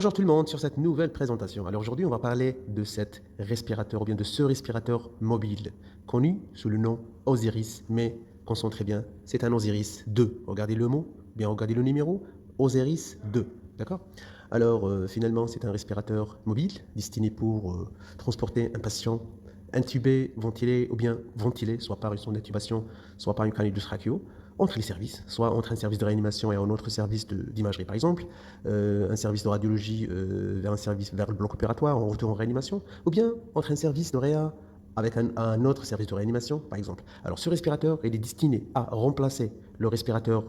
Bonjour tout le monde sur cette nouvelle présentation. Alors aujourd'hui, on va parler de cet respirateur ou bien de ce respirateur mobile connu sous le nom Osiris, mais concentrez bien, c'est un Osiris 2. Regardez le mot, bien regardez le numéro, Osiris 2. D'accord? Alors finalement, c'est un respirateur mobile destiné pour transporter un patient intubé, ventilé ou bien ventilé, soit par une sonde d'intubation, soit par une canule de trachéo, entre les services, soit entre un service de réanimation et un autre service d'imagerie par exemple, un service de radiologie vers le bloc opératoire en retour en réanimation, ou bien entre un service de réa avec un autre service de réanimation, par exemple. Alors ce respirateur, il est destiné à remplacer le respirateur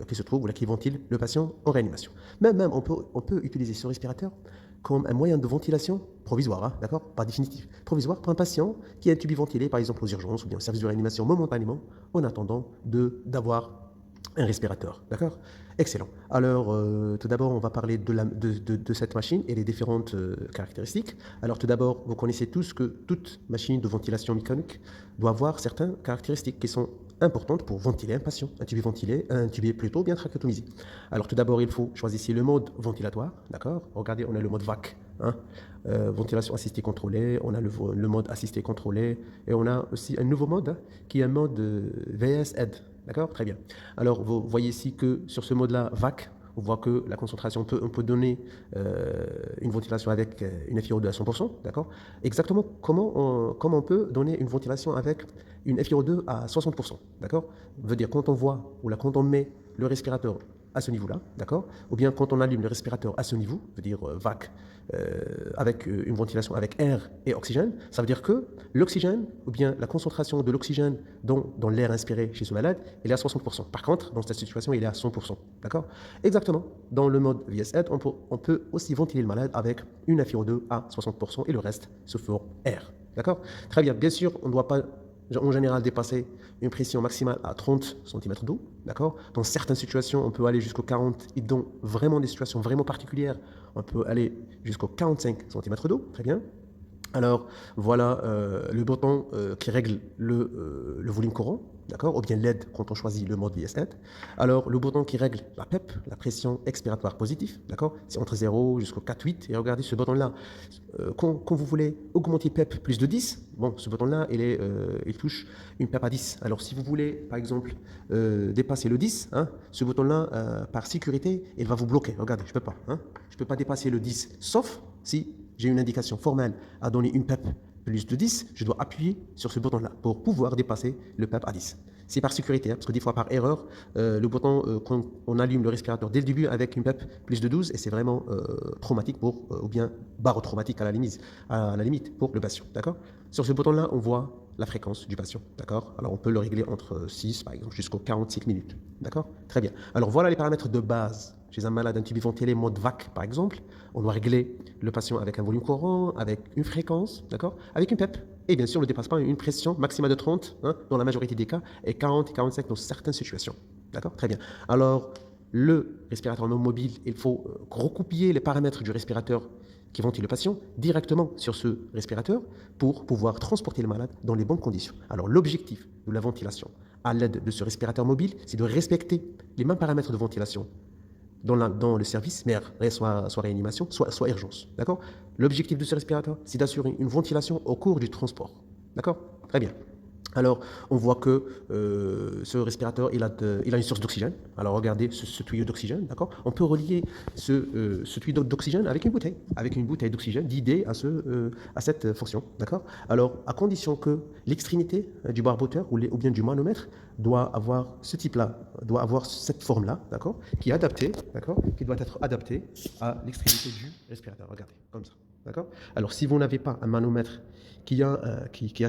qui se trouve, ou là, qui ventile le patient en réanimation. Même on peut utiliser ce respirateur comme un moyen de ventilation provisoire, hein, d'accord? Pas définitif. Provisoire pour un patient qui est intubé ventilé, par exemple aux urgences ou bien au service de réanimation momentanément, en attendant d'avoir un respirateur, d'accord? Excellent. Alors, tout d'abord, on va parler de cette machine et les différentes caractéristiques. Alors, tout d'abord, vous connaissez tous que toute machine de ventilation mécanique doit avoir certaines caractéristiques qui sont importantes pour ventiler un patient, un tubé ventilé, un tubé plutôt bien trachéotomisé. Alors, tout d'abord, il faut choisir ici le mode ventilatoire, d'accord? Regardez, on a le mode VAC, hein? Ventilation assistée contrôlée, on a le mode assisté contrôlé, et on a aussi un nouveau mode, hein, qui est un mode VS-Aid. D'accord? Très bien. Alors, vous voyez ici que sur ce mode-là, VAC, on voit que la concentration, on peut donner une ventilation avec une FiO2 à 100%. D'accord? Exactement comment on peut donner une ventilation avec une FiO2 à 60%. D'accord? Veut dire quand on voit, ou là, quand on met le respirateur à ce niveau-là, d'accord? Ou bien quand on allume le respirateur à ce niveau, veut dire VAC, avec une ventilation avec air et oxygène, ça veut dire que l'oxygène, ou bien la concentration de l'oxygène dans l'air inspiré chez ce malade, il est à 60%. Par contre, dans cette situation, il est à 100%. D'accord? Exactement. Dans le mode VS-Aid, on peut aussi ventiler le malade avec une FiO2 à 60% et le reste se fait air. D'accord? Très bien. Bien sûr, on ne doit pas en général dépasser une pression maximale à 30 cm d'eau, d'accord? Dans certaines situations, on peut aller jusqu'aux 40, et dans vraiment des situations vraiment particulières, on peut aller jusqu'aux 45 cm d'eau, très bien. Alors voilà le bouton qui règle le volume courant, d'accord, ou bien l'aide quand on choisit le mode VS-Aid. Alors le bouton qui règle la PEP, la pression expiratoire positive, d'accord, c'est entre 0 jusqu'au 4,8. Et regardez ce bouton-là, quand vous voulez augmenter PEP plus de 10, bon, ce bouton-là, il touche une PEP à 10. Alors si vous voulez, par exemple, dépasser le 10, hein, ce bouton-là, par sécurité, il va vous bloquer. Regardez, je ne peux pas. Hein, je ne peux pas dépasser le 10, sauf si j'ai une indication formelle à donner une PEP plus de 10, je dois appuyer sur ce bouton-là pour pouvoir dépasser le PEP à 10. C'est par sécurité, hein, parce que des fois, par erreur, le bouton, quand on allume le respirateur dès le début avec une PEP plus de 12, et c'est vraiment traumatique ou bien barotraumatique à la limite pour le patient. D'accord? Sur ce bouton-là, on voit la fréquence du patient. D'accord? Alors, on peut le régler entre 6, par exemple, jusqu'aux 45 minutes. D'accord? Très bien. Alors, voilà les paramètres de base. Chez un malade intubé ventilé mode VAC, par exemple, on doit régler le patient avec un volume courant, avec une fréquence, d'accord, avec une PEP. Et bien sûr, ne dépasse pas une pression maximale de 30, hein, dans la majorité des cas, et 40 et 45 dans certaines situations. D'accord? Très bien. Alors, le respirateur mobile, il faut recopier les paramètres du respirateur qui ventile le patient directement sur ce respirateur pour pouvoir transporter le malade dans les bonnes conditions. Alors, l'objectif de la ventilation à l'aide de ce respirateur mobile, c'est de respecter les mêmes paramètres de ventilation dans le service mère, soit réanimation, soit urgence. D'accord? L'objectif de ce respirateur, c'est d'assurer une ventilation au cours du transport. D'accord? Très bien. Alors, on voit que ce respirateur, il a une source d'oxygène. Alors, regardez ce tuyau d'oxygène, d'accord? On peut relier ce tuyau d'oxygène avec une bouteille d'oxygène d'idée à cette fonction, d'accord? Alors, à condition que l'extrémité du barboteur ou bien du manomètre doit avoir ce type-là, doit avoir cette forme-là, d'accord? Qui est adaptée, d'accord? Qui doit être adaptée à l'extrémité du respirateur. Regardez, comme ça, d'accord? Alors, si vous n'avez pas un manomètre qui a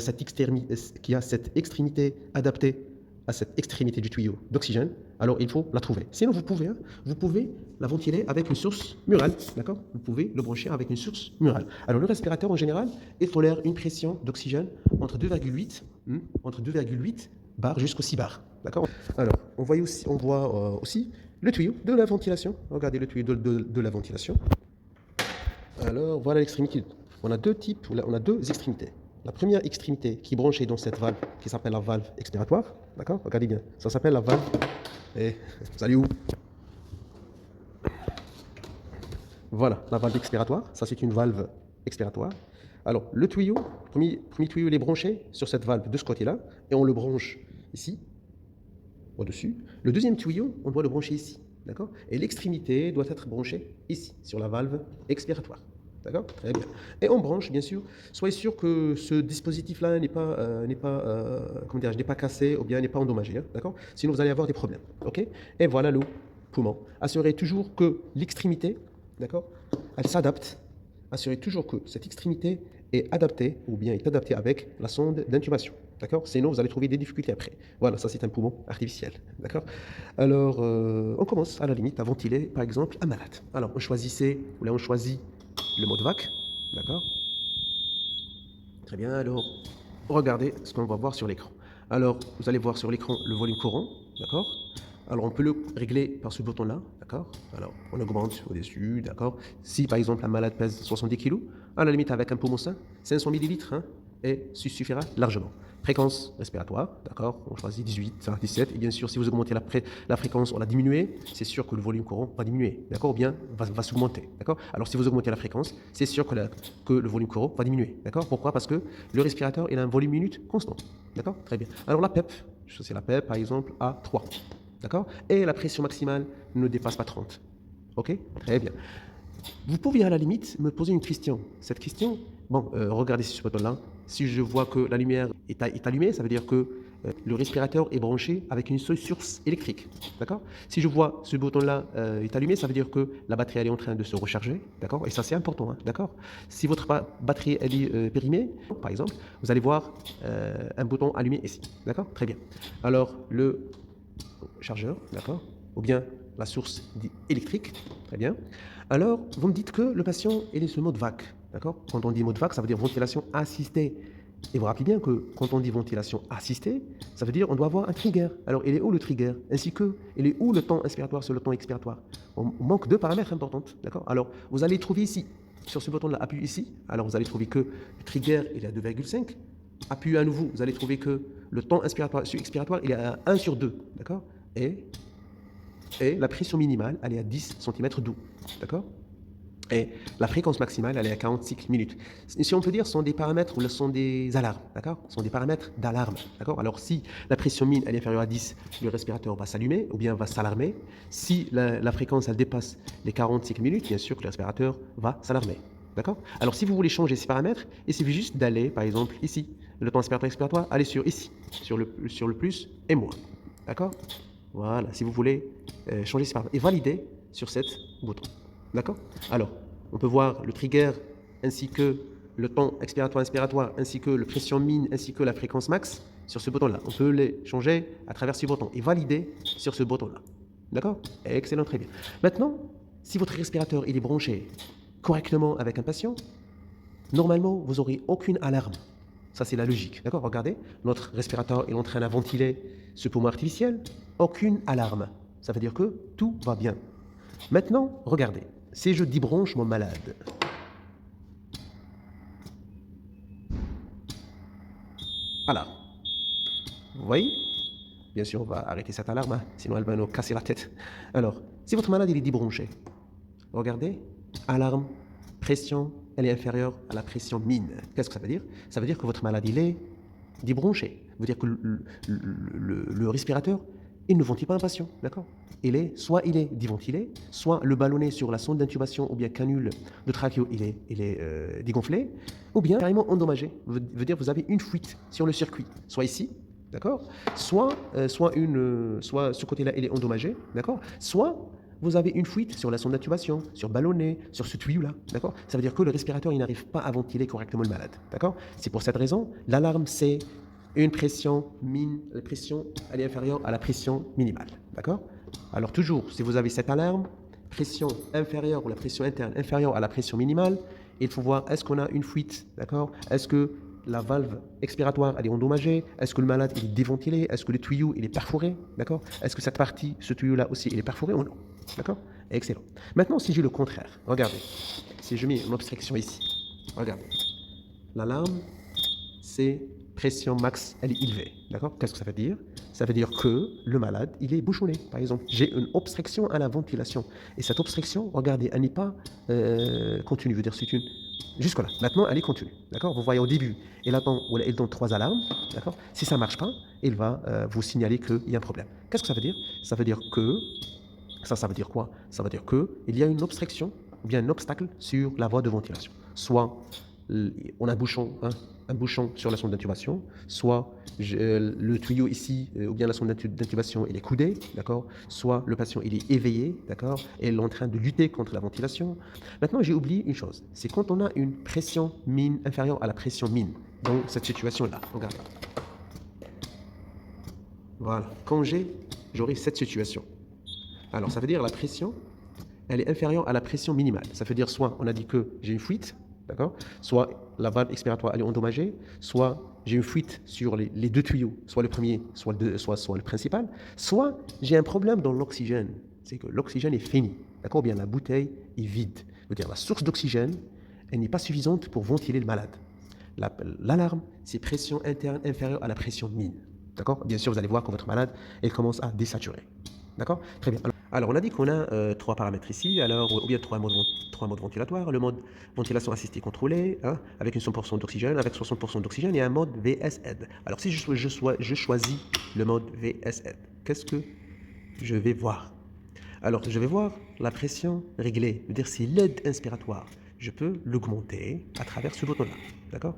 cette extrémité adaptée à cette extrémité du tuyau d'oxygène, alors il faut la trouver. Sinon, vous pouvez la ventiler avec une source murale, d'accord? Vous pouvez le brancher avec une source murale. Alors, le respirateur, en général, il tolère une pression d'oxygène entre 2,8 bars jusqu'aux 6 bars, d'accord? Alors, on voit aussi le tuyau de la ventilation. Regardez le tuyau de la ventilation. Alors, voilà l'extrémité. On a deux extrémités. La première extrémité qui est branchée dans cette valve, qui s'appelle la valve expiratoire, d'accord? Regardez bien, ça s'appelle la valve. Et vous allez où? Voilà, la valve expiratoire. Ça, c'est une valve expiratoire. Alors, le tuyau, premier tuyau, il est branché sur cette valve de ce côté-là, et on le branche ici, au-dessus. Le deuxième tuyau, on doit le brancher ici, d'accord? Et l'extrémité doit être branchée ici, sur la valve expiratoire. D'accord? Très bien. Et on branche, bien sûr. Soyez sûr que ce dispositif-là comment dire, n'est pas cassé ou bien n'est pas endommagé. Hein, d'accord? Sinon, vous allez avoir des problèmes. OK? Et voilà le poumon. Assurez toujours que l'extrémité, d'accord, elle s'adapte. Assurez toujours que cette extrémité est adaptée ou bien est adaptée avec la sonde d'intubation. D'accord? Sinon, vous allez trouver des difficultés après. Voilà, ça c'est un poumon artificiel. D'accord? Alors, on commence à la limite à ventiler, par exemple, un malade. Alors, on choisissait, ou là on choisit le mode VAC. D'accord? Très bien, alors, regardez ce qu'on va voir sur l'écran. Alors, vous allez voir sur l'écran le volume courant. D'accord? Alors, on peut le régler par ce bouton-là, d'accord? Alors, on augmente au-dessus, d'accord? Si, par exemple, un malade pèse 70 kg, à la limite, avec un poumon sain, 500 millilitres, hein, et suffira largement. Fréquence respiratoire, d'accord? On choisit 18, 17. Et bien sûr, si vous augmentez la fréquence, on l'a diminué, c'est sûr que le volume courant va diminuer, d'accord? Ou bien va s'augmenter, d'accord? Alors, si vous augmentez la fréquence, c'est sûr que le volume courant va diminuer, d'accord? Pourquoi? Parce que le respirateur, il a un volume minute constant, d'accord? Très bien. Alors, la PEP, c'est la PEP, par exemple, à 3. D'accord? Et la pression maximale ne dépasse pas 30. Ok? Très bien. Vous pouvez à la limite me poser une question. Cette question, bon, regardez sur ce bouton-là. Si je vois que la lumière est allumée, ça veut dire que le respirateur est branché avec une seule source électrique. D'accord? Si je vois ce bouton-là est allumé, ça veut dire que la batterie elle est en train de se recharger. D'accord? Et ça, c'est important. Hein, d'accord? Si votre batterie elle est périmée, par exemple, vous allez voir un bouton allumé ici. D'accord? Très bien. Alors, le chargeur, d'accord? Ou bien la source électrique, très bien. Alors, vous me dites que le patient est sur mode VAC, d'accord? Quand on dit mode VAC, ça veut dire ventilation assistée. Et vous rappelez bien que quand on dit ventilation assistée, ça veut dire on doit avoir un trigger. Alors, il est où le trigger? Ainsi que, il est où le temps inspiratoire sur le temps expiratoire? On manque deux paramètres importants, d'accord? Alors, vous allez trouver ici, sur ce bouton-là, appuyez ici. Alors, vous allez trouver que le trigger, il est à 2,5. Appuyez à nouveau, vous allez trouver que le temps inspiratoire sur expiratoire, il est à 1 sur 2, d'accord? Et la pression minimale, elle est à 10 cm doux, d'accord? Et la fréquence maximale, elle est à 40 cycles minutes. Si on peut dire, ce sont des paramètres ou ce sont des alarmes, d'accord? Ce sont des paramètres d'alarme, d'accord? Alors, si la pression min elle est inférieure à 10, le respirateur va s'allumer ou bien va s'alarmer. Si la fréquence, elle dépasse les 40 cycles minutes, bien sûr que le respirateur va s'alarmer, d'accord? Alors, si vous voulez changer ces paramètres, il suffit juste d'aller, par exemple, ici, le temps inspiratoire-expiratoire, allez sur ici, sur le plus et moins, d'accord? Voilà, si vous voulez changer ces paramètres et valider sur cet bouton. D'accord? Alors, on peut voir le trigger ainsi que le temps expiratoire-inspiratoire, ainsi que la pression min, ainsi que la fréquence max sur ce bouton-là. On peut les changer à travers ce bouton et valider sur ce bouton-là. D'accord? Excellent, très bien. Maintenant, si votre respirateur il est branché correctement avec un patient, normalement, vous n'aurez aucune alarme. Ça, c'est la logique. D'accord? Regardez, notre respirateur est en train de ventiler ce poumon artificiel. Aucune alarme. Ça veut dire que tout va bien. Maintenant, regardez. Si je débranche mon malade, voilà. Vous voyez? Bien sûr, on va arrêter cette alarme, hein, sinon elle va nous casser la tête. Alors, si votre malade il est débranché, regardez, alarme, pression, elle est inférieure à la pression mine. Qu'est-ce que ça veut dire? Ça veut dire que votre malade il est débranché. Ça veut dire que le respirateur, il ne ventile pas un patient, d'accord? Soit il est déventilé, soit le ballonnet sur la sonde d'intubation ou bien canule de trachéo, il est dégonflé, ou bien carrément endommagé. Ça veut dire que vous avez une fuite sur le circuit, soit ici, d'accord? Soit ce côté-là, il est endommagé, d'accord? Soit vous avez une fuite sur la sonde d'intubation, sur le ballonnet, sur ce tuyau-là, d'accord? Ça veut dire que le respirateur, il n'arrive pas à ventiler correctement le malade, d'accord? C'est pour cette raison, l'alarme, c'est une pression mine, la pression elle est inférieure à la pression minimale, d'accord? Alors toujours, si vous avez cette alarme, pression inférieure ou la pression interne inférieure à la pression minimale, il faut voir est-ce qu'on a une fuite, d'accord? Est-ce que la valve expiratoire elle est endommagée? Est-ce que le malade il est déventilé? Est-ce que le tuyau il est perforé? D'accord? Est-ce que cette partie, ce tuyau-là aussi, il est perforé ou non? D'accord? Excellent. Maintenant, si j'ai le contraire, regardez. Si je mets une obstruction ici, regardez. L'alarme, c'est pression max, elle est élevée. D'accord? Qu'est-ce que ça veut dire? Ça veut dire que le malade, il est bouchonné. Par exemple, j'ai une obstruction à la ventilation. Et cette obstruction, regardez, elle n'est pas continue. Veut dire c'est une... Jusque-là. Maintenant, elle est continue. D'accord? Vous voyez au début, elle donne 3 alarmes. D'accord? Si ça ne marche pas, il va vous signaler qu'il y a un problème. Qu'est-ce que ça veut dire? Ça veut dire que... Ça veut dire quoi? Ça veut dire qu'il y a une obstruction, ou bien un obstacle sur la voie de ventilation. Soit on a un bouchon sur la sonde d'intubation, soit le tuyau ici, ou bien la sonde d'intubation, il est coudé, d'accord? Soit le patient, il est éveillé, d'accord? Et il est en train de lutter contre la ventilation. Maintenant, j'ai oublié une chose, c'est quand on a une pression mine inférieure à la pression mine, dans cette situation-là, regardez. Voilà, quand j'aurai cette situation. Alors, ça veut dire la pression, elle est inférieure à la pression minimale. Ça veut dire soit on a dit que j'ai une fuite, d'accord? Soit la valve expiratoire elle est endommagée, soit j'ai une fuite sur les deux tuyaux, soit le premier, soit le principal, soit j'ai un problème dans l'oxygène. C'est que l'oxygène est fini, d'accord? Bien la bouteille est vide. C'est-à-dire la source d'oxygène, elle n'est pas suffisante pour ventiler le malade. L'alarme, c'est pression interne inférieure à la pression mine. D'accord? Bien sûr, vous allez voir que votre malade, elle commence à désaturer. D'accord? Très bien. Alors, on a dit qu'on a 3 paramètres ici, alors, ou bien 3 modes ventilatoires. Le mode ventilation assistée contrôlée, hein, avec une 100% d'oxygène, avec 60% d'oxygène, et un mode VSN. Alors, si je choisis le mode VSN, qu'est-ce que je vais voir? Alors, je vais voir la pression réglée, c'est-à-dire c'est l'aide inspiratoire. Je peux l'augmenter à travers ce bouton-là. D'accord?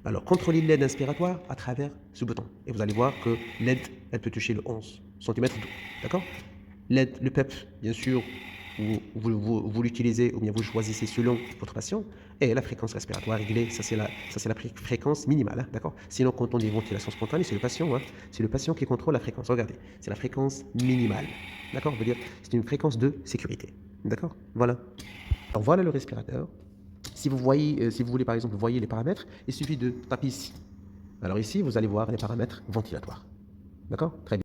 Alors, contrôlez l'aide inspiratoire à travers ce bouton. Et vous allez voir que l'aide, elle peut toucher le 11 cm d'eau. D'accord? L'aide, le PEP, bien sûr, vous l'utilisez ou bien vous choisissez selon votre patient. Et la fréquence respiratoire réglée, ça c'est la fréquence minimale. Hein, d'accord? Sinon, quand on dit ventilation spontanée, c'est le patient. Hein, c'est le patient qui contrôle la fréquence. Regardez, c'est la fréquence minimale. D'accord? Veut dire c'est une fréquence de sécurité. D'accord? Voilà. Alors voilà le respirateur. Si vous voulez par exemple voyez les paramètres, il suffit de taper ici. Alors ici, vous allez voir les paramètres ventilatoires. D'accord? Très bien.